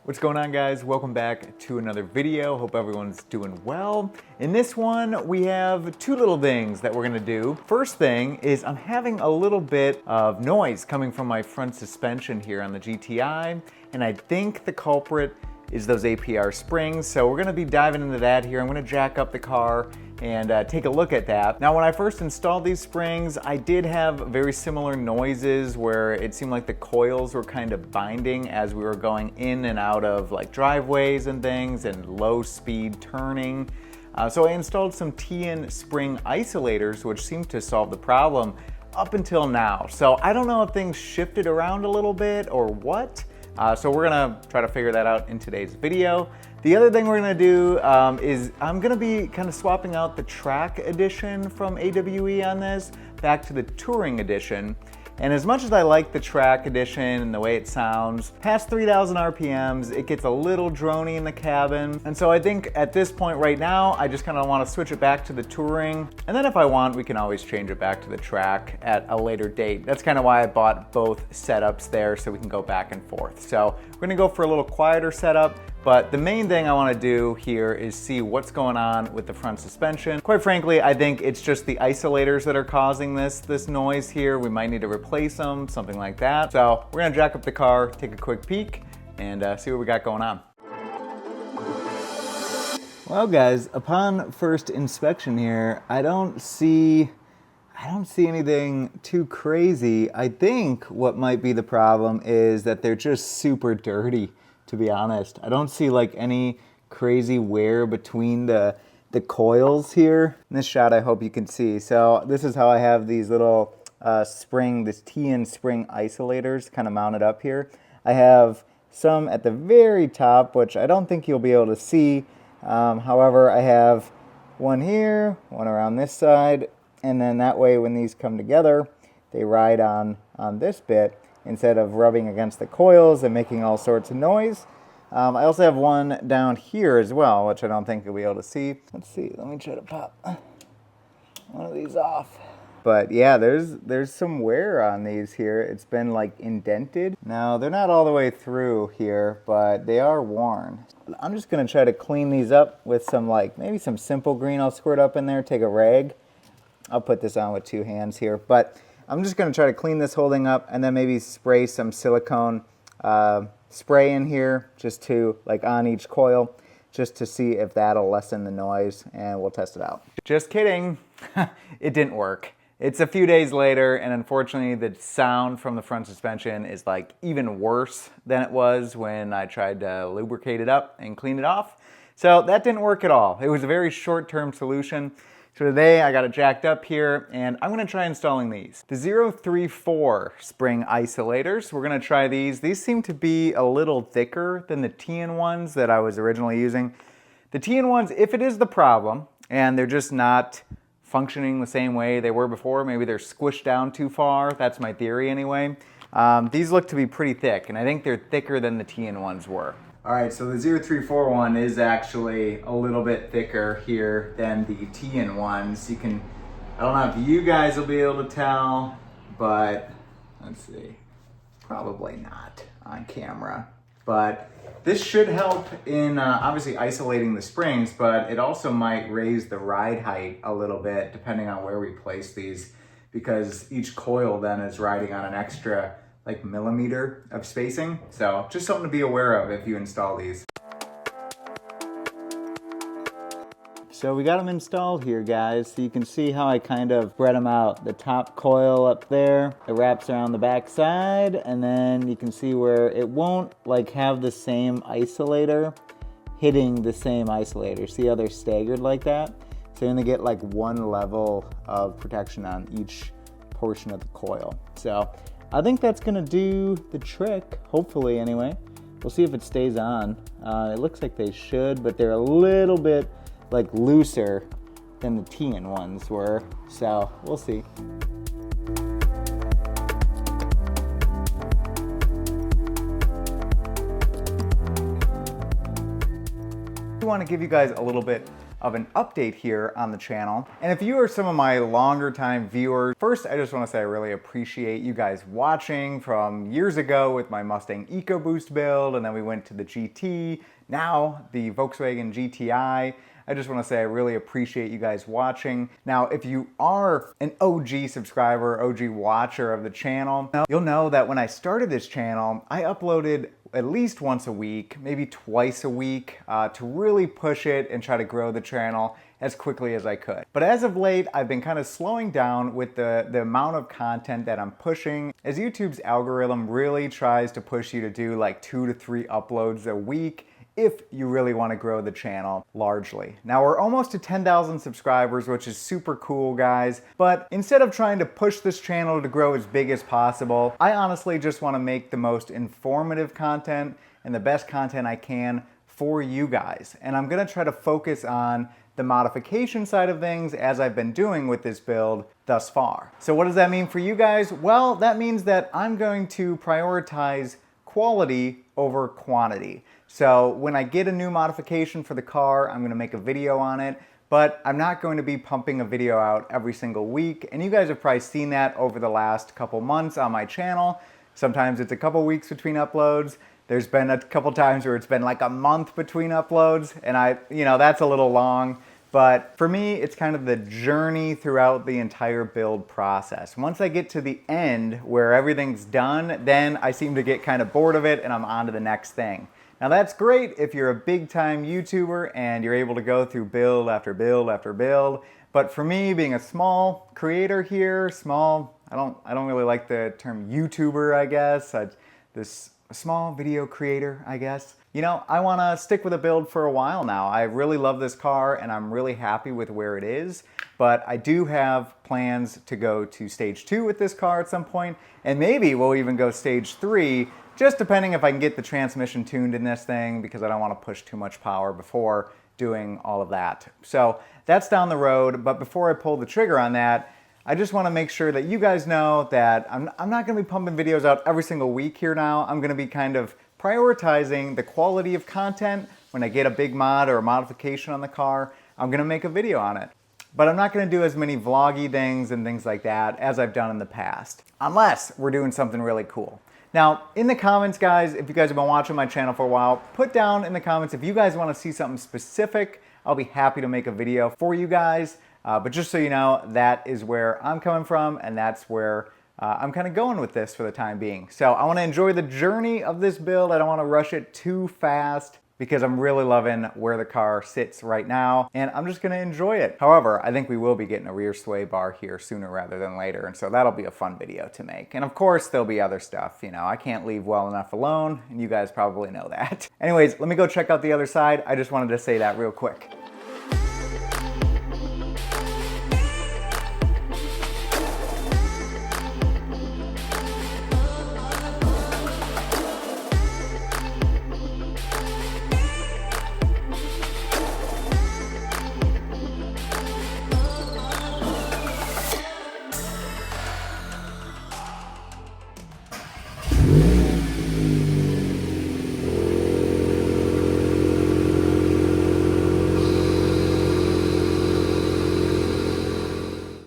What's going on, guys? Welcome back to another video. Hope everyone's doing well. In this one, we have two little things that we're gonna do. First thing is I'm having a little bit of noise coming from my front suspension here on the GTI, and I think the culprit is those APR springs. So we're gonna be diving into that here. I'm gonna jack up the car and take a look at that. Now, when I first installed these springs, I did have very similar noises where it seemed like the coils were kind of binding as we were going in and out of like driveways and things and low speed turning. So I installed some TN spring isolators, which seemed to solve the problem up until now. So I don't know if things shifted around a little bit or what. So we're gonna try to figure that out in today's video. The other thing we're gonna do is I'm gonna be kind of swapping out the track edition from AWE on this back to the touring edition. And as much as I like the track edition and the way it sounds, past 3,000 RPMs, it gets a little drony in the cabin. And so I think at this point right now, I just kind of want to switch it back to the touring. And then if I want, we can always change it back to the track at a later date. That's kind of why I bought both setups there so we can go back and forth. So we're gonna go for a little quieter setup. But the main thing I want to do here is see what's going on with the front suspension. Quite frankly, I think it's just the isolators that are causing this noise here. We might need to replace them, something like that. So we're gonna jack up the car, take a quick peek, and see what we got going on. Well, guys, upon first inspection here, I don't see anything too crazy. I think what might be the problem is that they're just super dirty. To be honest, I don't see like any crazy wear between the coils here. In this shot, I hope you can see. So this is how I have these little this TN spring isolators kind of mounted up here. I have some at the very top, which I don't think you'll be able to see. However, I have one here, one around this side, and then that way when these come together, they ride on this bit, instead of rubbing against the coils and making all sorts of noise. I also have one down here as well, which I don't think you'll be able to see. Let's see, let me try to pop one of these off. But yeah, there's some wear on these here. It's been like indented. Now, they're not all the way through here, but they are worn. I'm just gonna try to clean these up with some maybe some simple green I'll squirt up in there, take a rag. I'll put this on with two hands here, but I'm just gonna try to clean this whole thing up and then maybe spray some silicone spray in here just to on each coil, just to see if that'll lessen the noise, and we'll test it out. Just kidding, it didn't work. It's a few days later, and unfortunately the sound from the front suspension is even worse than it was when I tried to lubricate it up and clean it off. So that didn't work at all. It was a very short-term solution. So today I got it jacked up here, and I'm gonna try installing these. The 034 spring isolators, we're gonna try these. These seem to be a little thicker than the TN ones that I was originally using. The TN ones, if it is the problem, and they're just not functioning the same way they were before, maybe they're squished down too far, that's my theory anyway. These look to be pretty thick, and I think they're thicker than the TN ones were. All right, so the 034 one is actually a little bit thicker here than the TN ones. I don't know if you guys will be able to tell, but let's see, probably not on camera. But this should help in obviously isolating the springs, but it also might raise the ride height a little bit depending on where we place these, because each coil then is riding on an extra millimeter of spacing. So just something to be aware of if you install these. So we got them installed here, guys. So you can see how I kind of spread them out. The top coil up there, it wraps around the back side, and then you can see where it won't have the same isolator hitting the same isolator. See how they're staggered like that? So you're gonna get one level of protection on each portion of the coil. So I think that's gonna do the trick, hopefully anyway. We'll see if it stays on. It looks like they should, but they're a little bit looser than the TN ones were, so we'll see. I want to give you guys a little bit of an update here on the channel. And if you are some of my longer time viewers, first I just want to say I really appreciate you guys watching from years ago with my Mustang EcoBoost build, and then we went to the GT, now the Volkswagen GTI. I just want to say I really appreciate you guys watching. Now, if you are an OG subscriber, OG watcher of the channel, you'll know that when I started this channel, I uploaded at least once a week, maybe twice a week, to really push it and try to grow the channel as quickly as I could. But as of late, I've been kind of slowing down with the amount of content that I'm pushing, as YouTube's algorithm really tries to push you to do like 2 to 3 uploads a week if you really want to grow the channel largely. Now we're almost to 10,000 subscribers, which is super cool, guys. But instead of trying to push this channel to grow as big as possible, I honestly just want to make the most informative content and the best content I can for you guys. And I'm gonna try to focus on the modification side of things as I've been doing with this build thus far. So what does that mean for you guys? Well, that means that I'm going to prioritize quality over quantity. So when I get a new modification for the car, I'm gonna make a video on it, but I'm not going to be pumping a video out every single week. And you guys have probably seen that over the last couple months on my channel. Sometimes it's a couple weeks between uploads. There's been a couple times where it's been like a month between uploads, and that's a little long. But for me, it's kind of the journey throughout the entire build process. Once I get to the end where everything's done, then I seem to get kind of bored of it and I'm on to the next thing. Now that's great if you're a big time YouTuber and you're able to go through build after build after build. But for me, being a small creator here, I don't really like the term YouTuber, I guess. A small video creator, I guess. I want to stick with a build for a while now. I really love this car and I'm really happy with where it is, but I do have plans to go to stage 2 with this car at some point, and maybe we'll even go stage 3, just depending if I can get the transmission tuned in this thing, because I don't want to push too much power before doing all of that. So that's down the road, but before I pull the trigger on that, I just want to make sure that you guys know that I'm not going to be pumping videos out every single week here now. I'm going to be kind of prioritizing the quality of content. When I get a big mod or a modification on the car, I'm going to make a video on it. But I'm not going to do as many vloggy things and things like that as I've done in the past, unless we're doing something really cool. Now, in the comments, guys, if you guys have been watching my channel for a while, put down in the comments if you guys want to see something specific. I'll be happy to make a video for you guys. But just so you know, that is where I'm coming from, and that's where I'm kind of going with this for the time being. So I want to enjoy the journey of this build. I don't want to rush it too fast, because I'm really loving where the car sits right now, and I'm just going to enjoy it. However, I think we will be getting a rear sway bar here sooner rather than later, and so that'll be a fun video to make. And of course, there'll be other stuff. I can't leave well enough alone, and you guys probably know that. Anyways, let me go check out the other side. I just wanted to say that real quick.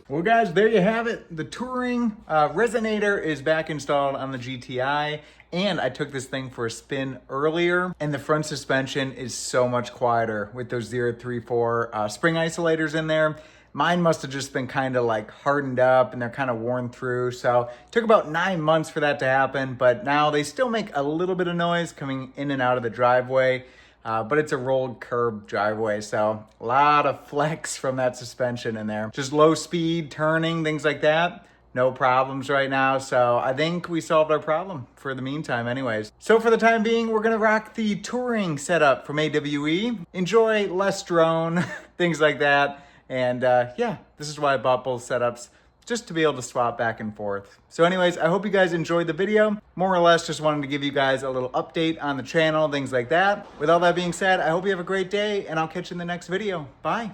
Well guys, there you have it. The touring resonator is back installed on the GTI, and I took this thing for a spin earlier, and the front suspension is so much quieter with those 034 spring isolators in there. Mine must have just been kind of like hardened up and they're kind of worn through. So it took about 9 months for that to happen, but now they still make a little bit of noise coming in and out of the driveway. But it's a rolled curb driveway, so a lot of flex from that suspension in there. Just low speed, turning, things like that. No problems right now, so I think we solved our problem for the meantime anyways. So for the time being, we're gonna rock the touring setup from AWE. Enjoy less drone, things like that. And yeah, this is why I bought both setups, just to be able to swap back and forth. So anyways, I hope you guys enjoyed the video. More or less just wanted to give you guys a little update on the channel, things like that. With all that being said, I hope you have a great day, and I'll catch you in the next video. Bye.